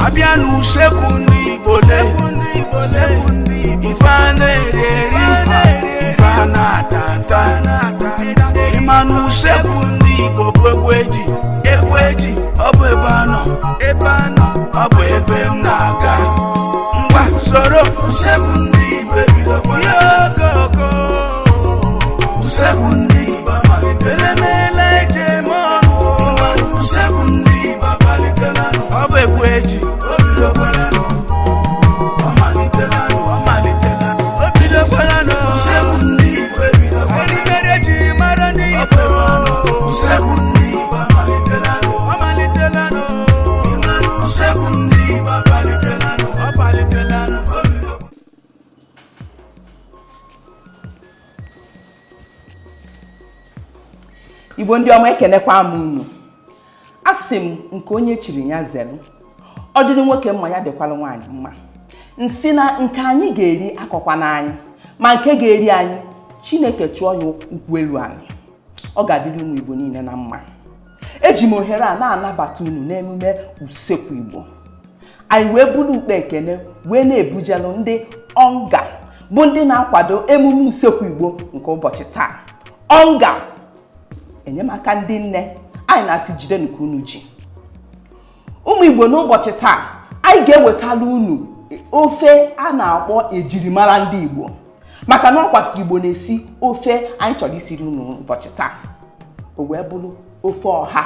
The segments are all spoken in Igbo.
Abianu sekundi bole ifane reri ifana tata imanu sekundi bobweji ekweji obebano obo ebem naga ngwa soro sekundi bebido yoko sekundi elemele jemo sekundi babalitela obo ekweji Igbo ndị ọma ekenekwa m unu. Asị m nke onye chiri ya zelu. Ọ dịrị nwoke mma ya dịkwala nwaanyị mma. Nsị na nke anyị ga-eri akọkwa n'anyị, ma nke ga-eri anyị Chineke chụọ ya ukwu elu anyị. Ọ ga-adịrị ụmụ Igbo niile na mma. Eji m ohere a na-anabata unu n'emume usekwu Igbo. Anyị wee bulu ukpe ekene wee na-ebujelu ndị ọnga bụ ndị na-akwado emume usekwu Igbo nke ụbọchị taa. Ọnga enyemaka ndị nne anyị na-asị jide nke unu ji. Ụmụ Igbo n'ụbọchị taa anyị ga-ewetala unu ofe a na-akpọ ejirimara ndị Igbo, maka na ọ kwasịrị Igbo na-esi ofe anyị chọrọ isiri unu ụbọchị taa. O wee bụrụ ofe ọha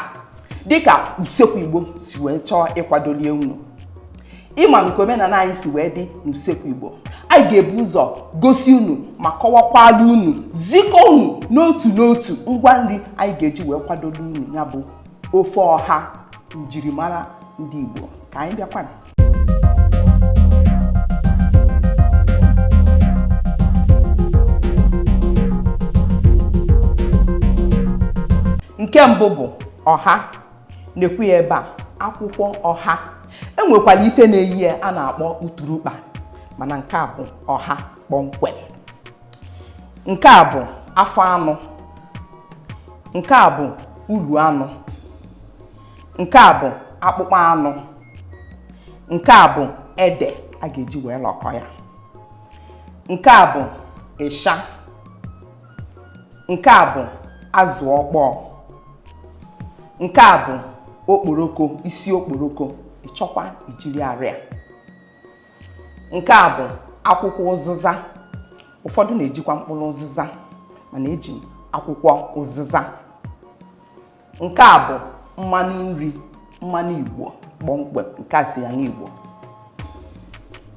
dịka usekwu Igbo si wee chọọ ịkwadolie unu. Ịma nke omenala anyị si wee dị n'usekwu Igbo, anyị ga-ebu ụzọ gosi unu ma kọwakwala unu, zikọ unu n'otu n'otu ngwa nri anyị ga-eji wee kwadolu unu ya bụ ofe ọha njirimara ndị Igbo. Ka anyị bịakwana. Nke mbụ bụ ọha. Na-ekwu ya ebe a akwụkwọ ọha. Enwekwara ife na-eyi a na-akpọ uturukpa, mana nke a bụ ọha kpọmkwem. Nke a bụ afọ anụ. Nke a bụ ulu anụ. Nke a bụ akpụkpọ anụ. Nke a bụ ede a ga-eji wee lọkọ ya. Nke a bụ ịsha. Nke a bụ azụ ọkpọọ. Nke a bụ okporoko, isi okporoko, ịchọkwa ijiri arịa. Nke a bụ akwụkwọ ụzịza. Ụfọdụ na-ejikwa mkpụrụ ụzịza, mana eji akwụkwọ ụzịza. Nke a bụ mmanụ nri, mmanụ Igbo kpọmkwem, nke a si ya n'Igbo.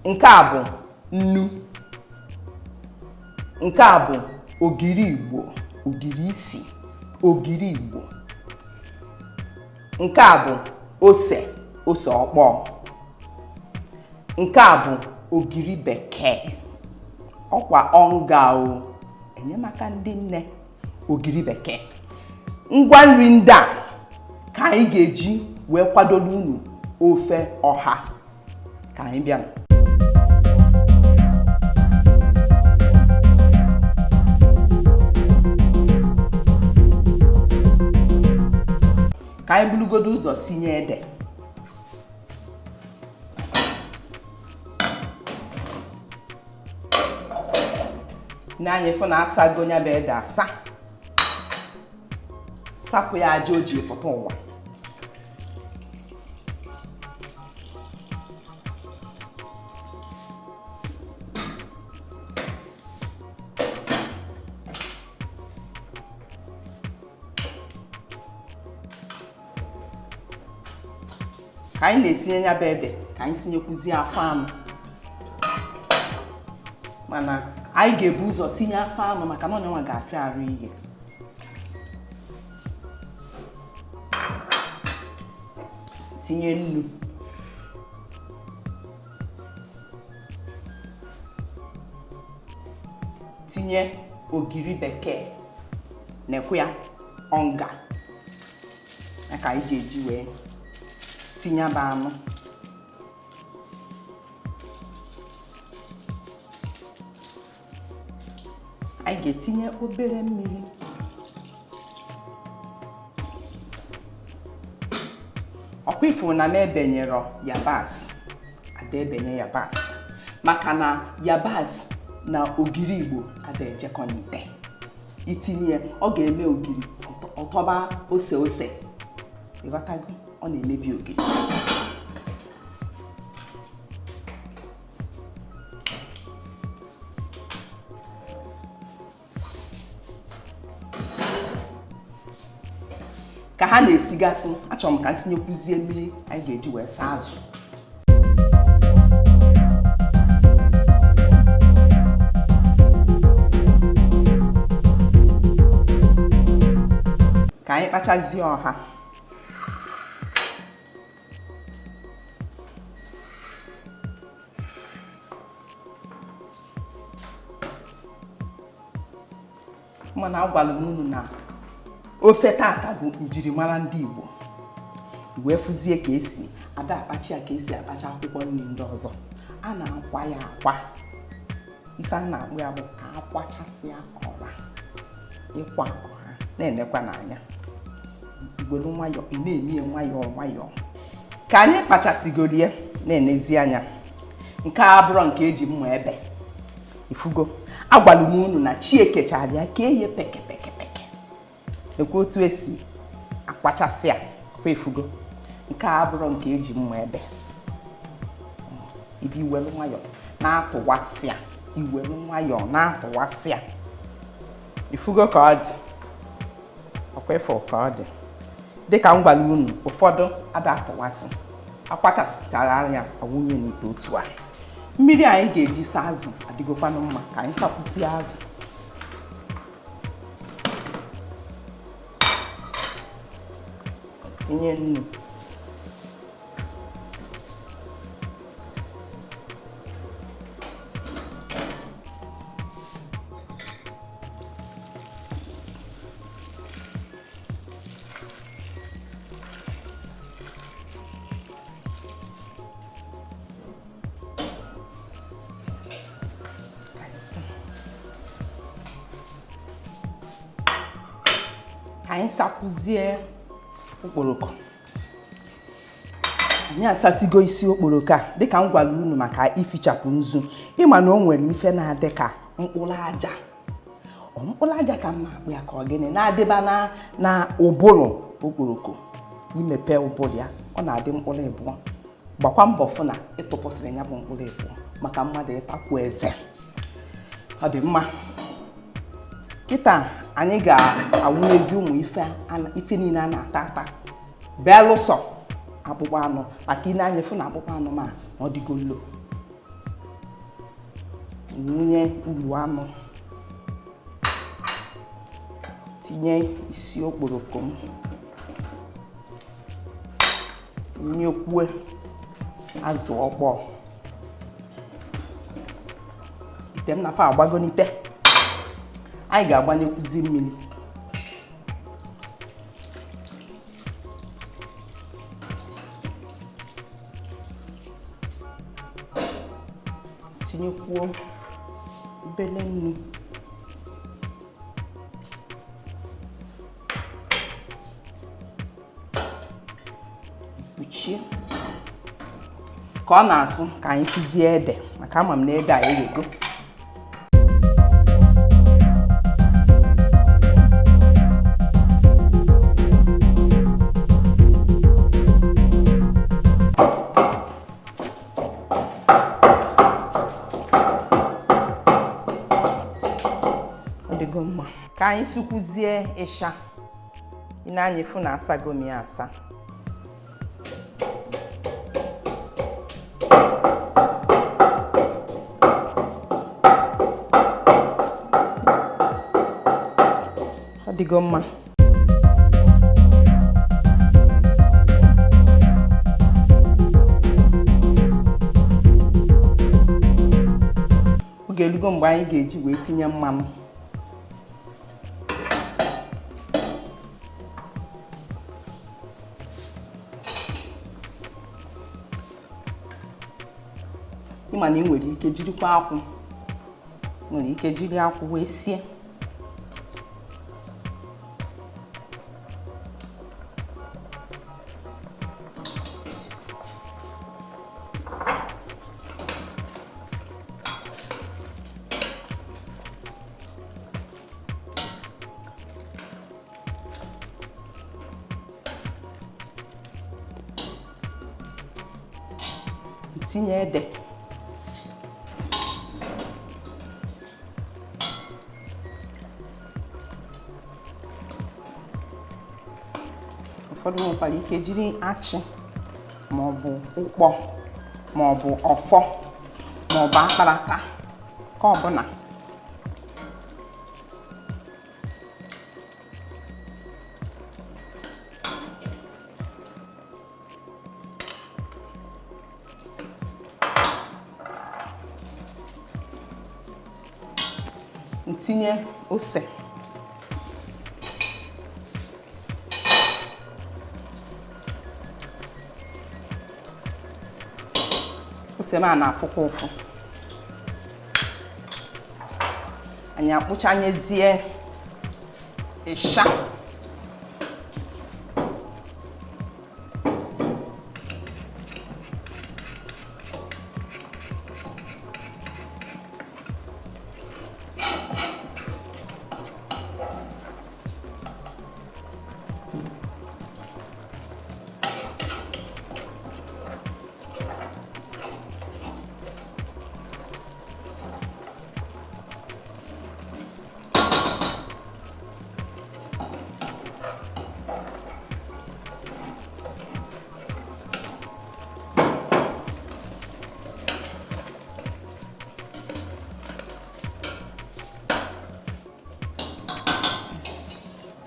Nke a bụ nnu. Nke a bụ ogiri Igbo, ogiri isi, ogiri Igbo. Nke a bụ ose ọkpọọ. Nke a bụ ogiri bekee. Ọkwa ọnga o, enyemaka ndị nne, ogiri bekee. Ngwa nri ndị a ka anyị ga-eji wee kwadolu unu ofe ọha. Ka anyị bịa. Ka anyị bulugodo ụzọ sinye ede. Na-anyị fụ na asago nya bụ ede asa. Sapụ ya aja o ji pụta ụwa. Ka anyị na-esinye ya bụ ede, ka anyị sinyekwuzi afọ anụ. Mana anyị ga-ebu ụzọ sinye afọ anụ maka na onyenwa ga-afịa arụ ihe. tinye nnu, tinye ogiri bekee na-ekwu ya ọnga ka anyị ga-eji wee sinyaba anụ. Anyị ga-etinye obere mmiri, ọkwa ifuru na m ebenyere yabasị, ada ebenye yabasị maka na yabasị na ogiri Igbo ada ejekọ n'ite. Itinye ọ ga-eme ogiri ọtọba ose ịghọtago, ọ na-emebi ogiri. Ka ha na-esigasị, achọrọ m ka m tinyekwuzie mmiri anyị ga-eji wee saa azụ. Ka anyị kpachazie ọha. Mana agwala m unu na ofe tata bụ njirimara ndị Igbo. Wee fụzie ka esi ada akpachi ya, ka esi akpacha akwụkwọ nri ndị ọzọ. A na-akwa ya akwa. Ife a na-akpụ ya bụ ka akwachasịa ọra. Ịkwa ọha na-enekwa n'anya. Igwelu nwayọọ, ị na-eme nwayọọ. Ka anyị kpachasịgorie na-enezi anya. Nke a bụrụ nke eji mma ebe. Ifugo, agwala m unu na Chiekechara ya ka eye peke. Ekwu otu esi akpachasị ya kwa ifugo. Nke a bụrụ nke eji mma ebe. Ibi iwelu nwayọọ na-atụwasị ya, iwelu nwayọọ na-atụwasị ya. Ifugo ka ọ dị, ọkwa ifo ka ọ dị. Dịka m gwara unu, ụfọdụ ada atụwasị, akpachasịchara anya awụnye n'ite otu a. Mmiri anyị ga-eji saa azụ adịgokwanụ mma, ka anyị sapụsie azụ. Tinye nnu, ka anyị sapụzie okporoko. Anyị asasigo isi okporoko a dịka m gwara unu maka ifichapụ nzu. Ịma na o nwere ife na-adị ka mkpụrụ aja. Mkpụrụ aja ka m na-akpụ ya ka ọ gịnị na-adịba na ụbụrụ okporoko. Imepe ụbụrụ ya, ọ na-adị mkpụrụ ịbụọ. Gbakwa mbọ fụ na ịtụpụsịrị ya bụ mkpụrụ ịbụọ maka mmadụ ịtakwu eze. Ọ dị mma. Kịta anyị ga-awụnyezi ụmụ ife niile a na-ata belụsọ akpụkpọ anụ, maka ị na-anya fụ na akpụkpọ anụ ma ọ dịgo nlo. Wụnye ulu anụ, tinye isi okporoko m, wụnyekwue azụ ọkpọọ. Ite m na-afa agbago n'ite. Anyị ga-agbanyekwuzi mmiri. Tinyekwuo obere nnu, kpuchie ka ọ na-asụ. Ka anyị sụzie ede, maka ama m na ede a eghego. Ka anyị sukwuzie ịsha. Ị na-anya fụ na asago m ya asa. Ọ dịgo mma. erugo mgbe anyị ga-eji wee tinye mmanụ. Ịma na ị nwere ike jirikwa akwụ. Nwere ike jiri akwụ wee sie. Tinye ede. Ụfọdụ nwekwara ike jiri achị ma ọ bụ ụkpọ ma ọ bụ ọfọ ma ọ bụ akparata ka ọ bụla. Ntinye ose. Ose ma na-afụkwa ụfụ. Anyị akpụchanyezie ịsha.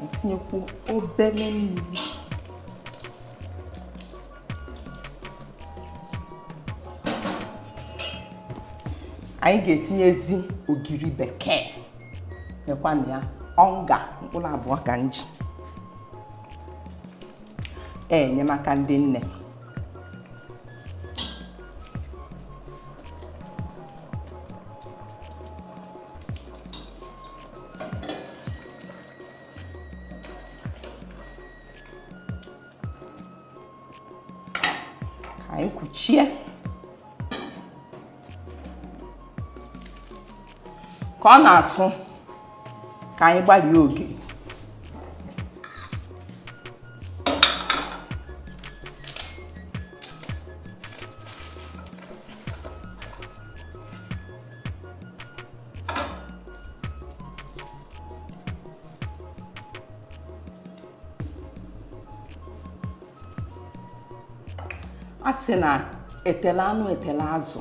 Etinyekwu obere mmiri. Anyị ga-etinyezi ogiri bekee. Nekwanụ ya, ọnga mkpụrụ abụọ ka nji. Enyemaka ndị nne. Anyị kuchie. Ka ọ na-asụ, ka anyị gbalie oge. A sị na etela anụ etela azụ,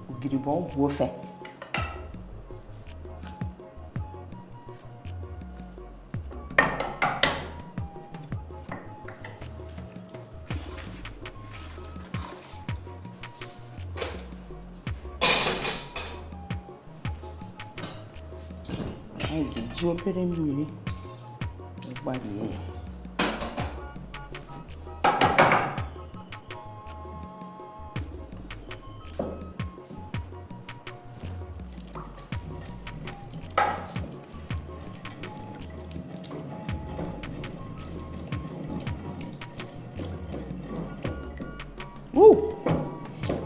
ogiri bụ ọgwụ ofe. Anyị ga-eji obere mmiri gbalie ya.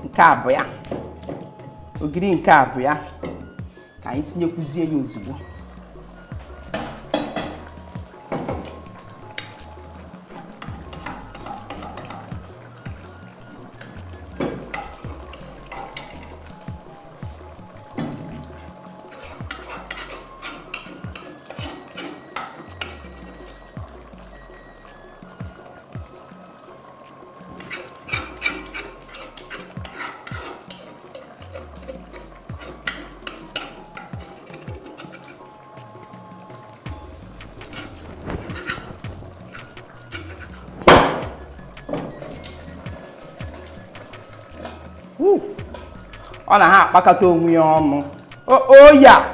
Nke a bụ ya. Ogiri nke a bụ ya. Ka anyị tinyekwuzie ya ozugbo. Ọ na ha akpakọta onwe ya ọnụ. o ya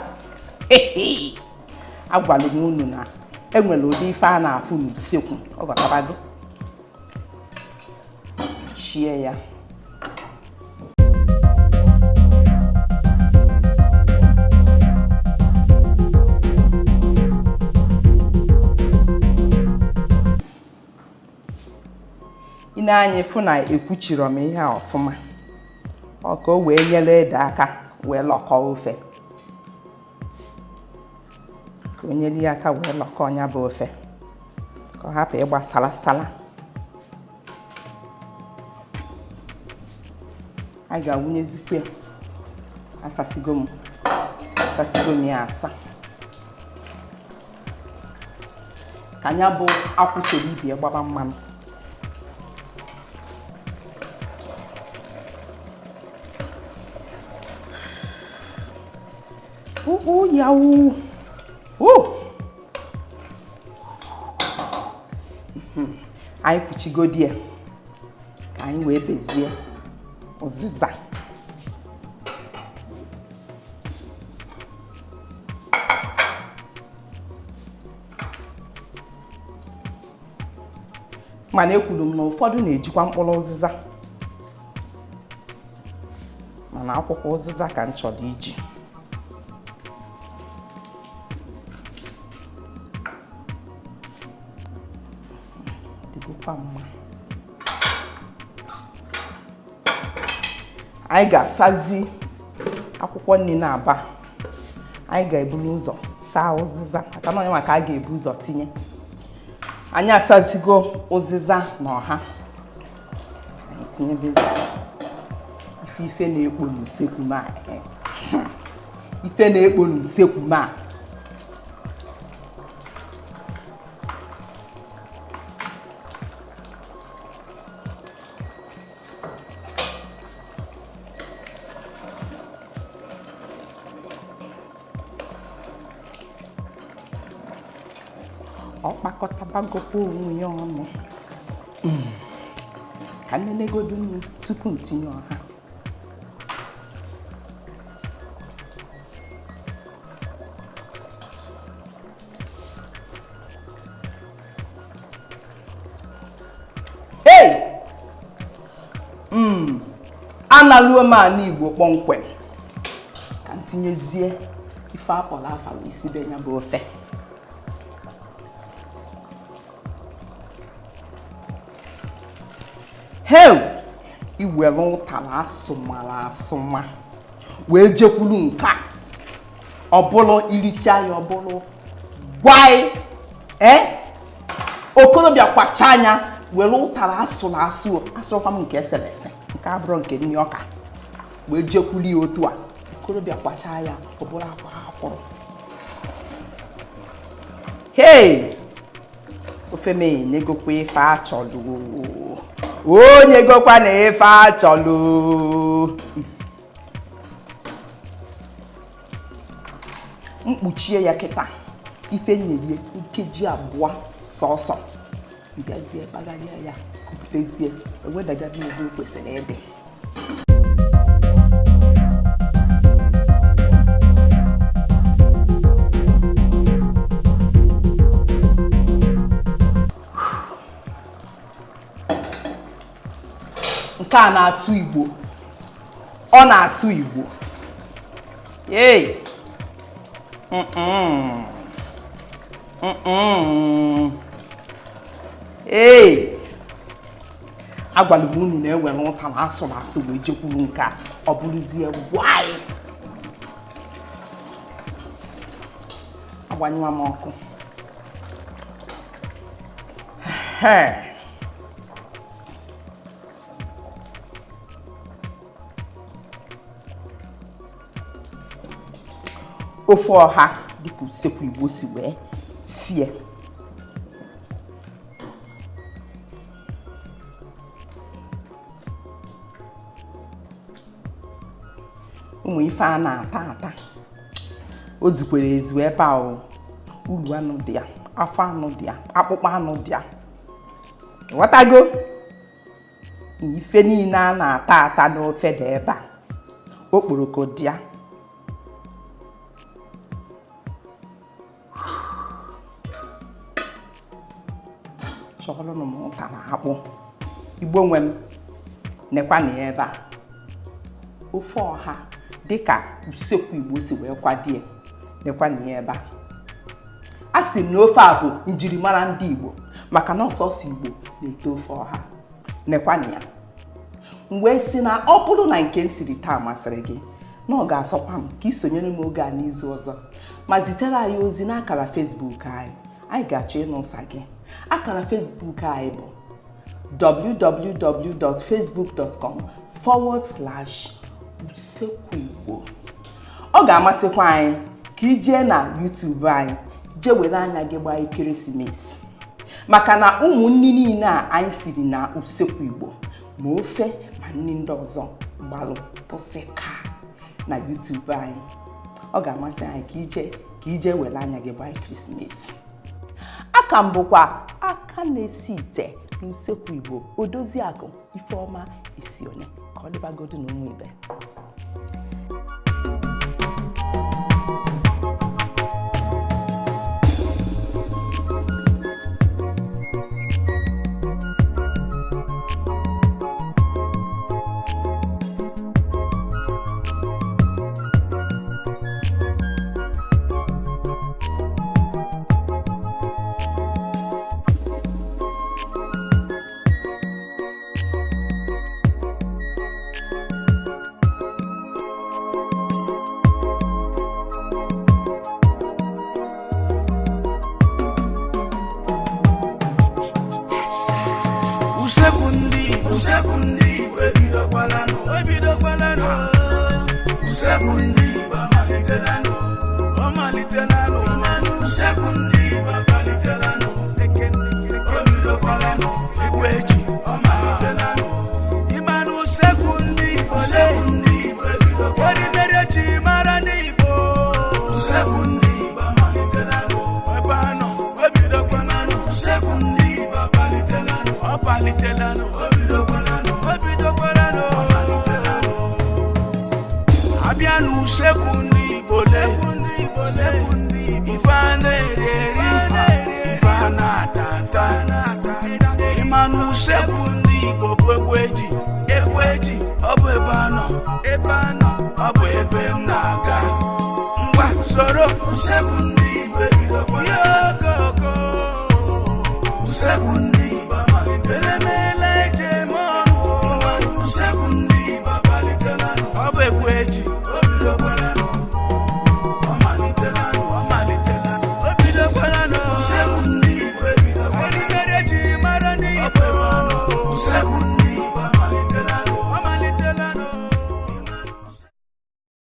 agwala m unu na enwere ụdị ife a na-afụ n'usekwu ọ gọtabago shie ya ị na-anya fụ na ekwuchiri m ihe a ọfụma ọ ka o wee nyere ede aka wee lọkọọ ofe ka o nyere ya aka wee lọkọọ ya bụ ofe ka ọ hapụ ịgba salasala a ga-awụnyezikwa asasigo m ya asa ka anya bụ akwụsoro ibi gbaba mmanụ yawu anyị kwuchigodi ya ka anyị wee bezie ụzịza mana ekwuru m na ụfọdụ na-ejikwa mkpụrụ ụzịza mana akwụkwọ ụzịza ka m chọrọ iji mma anyị ga-asazi akwụkwọ nri na-aba anyị ga-eburu ụzọ saa ụzịza maka na onye maka a ga-ebu ụzọ tinye anyị asazigo ụzịza na ọha anyị tinyebezi ife na-ekpo n'usekwu ma ife na-ekpo n'usekwu ma ọ kpakọtabagokwa onwe ya ọnụ ka nnenegodu nnu tupu m tinye ọha analuo m ana Igbo kpọmkwem ka m tinyezie ife apọla afa wee sibe ya bụ ofe iwere ụtara asụmara asụma wee jekwuru nke ọbụlụ iricha ya ọbụlụ gwai okorobịa kwacha anya were ụtara asụrụ asụ asụrụkwa m nke eserese nke abụrụ nke nri ọka wee jekwuru ya otu a okorobịa kwacha ya ọbụrụ akwa akwụrụ ofe m enyegokwa ife achọrọ onye gokwa na ife achọlụ mkpuchie ya kịta ife nyerie nkeji abụọ sọsọ bịazie kpagharịa ya kupụtezie ewedagaghị ebe o kwesịrị ịdị nke a na-asụ Igbo ọ na-asụ Igbo agwara m unu na-ewere ụtara asụrụ asụ wee jekwuru nke a ọ bụrụzie gwai agbanyụwa m ọkụ ofe ọha dịka usekwu Igbo si wee sie ụmụ ife a na-ata ata o zikwere ezu ebe a uru anụ dị ya afọ anụ dị ya akpụkpọ anụ dị ya ghọtago ife niile a na-ata ata n'ofe dị ebe a okporoko dị ya chọrọ m ụtara akpụ Igbo nwe m nekwa na ebe a ofe ọha dịka usekwu Igbo si wee kwadie nekwa na ebe a asị m na ofe a bụ njirimara ndị Igbo maka na ọsọsọ Igbo na-ete ofe ọha nekwa na ya mgbe si na ọ bụrụ na nke nsiri taa masịrị gị na ọ ga-asọkwa m ka isonyere m oge a n'izu ọzọ ma zitere anyị ozi n'akara Facebook anyị ga-achọ ịnụsa gị akara Facebook anyị bụ www.facebook.com/usekwu-igbo. Ọ ga-amasịkwa anyị ka ị jee na YouTube anyị jee were anya gị gbaa ekeresimesi maka na ụmụnne niile a anyị siri na usekwu Igbo ma ofe ma nri ndị ọzọ gbalụ pụsịka na YouTube anyị. Ọ ga-amasị anyị ka ije were anya gị gbaa ekeresimesi. Aka m bụkwa aka na-esi ite n'usekwu Igbo Odoziakụ Ifeọma Isione ka ọ dịbagodu na ụmụ ibe. Usekwu ndị Igbo ebidokwalanụ usekwu ndị Igbo amalitelanụ usekwu ndị Igbo amalitelanụ ebidokwalanụ ekweji amalitelanụ ịmanụ usekwu ndị Igbo ebidokwalanụ mere ji mara ndị Igbo usekwu ndị Igbo amalitelanụ ebe anọ ebidokwalanụ usekwu ndị Igbo amalitelanụ ọpalitelanụ abịa n'usekwu ndị Igbo ife a na-eri ife a na-ata ịma n'usekwu ndị Igbo bụ ekweji ọ bụ ebe anọ ọ bụ ebe m na-aga ngwa soro usekwu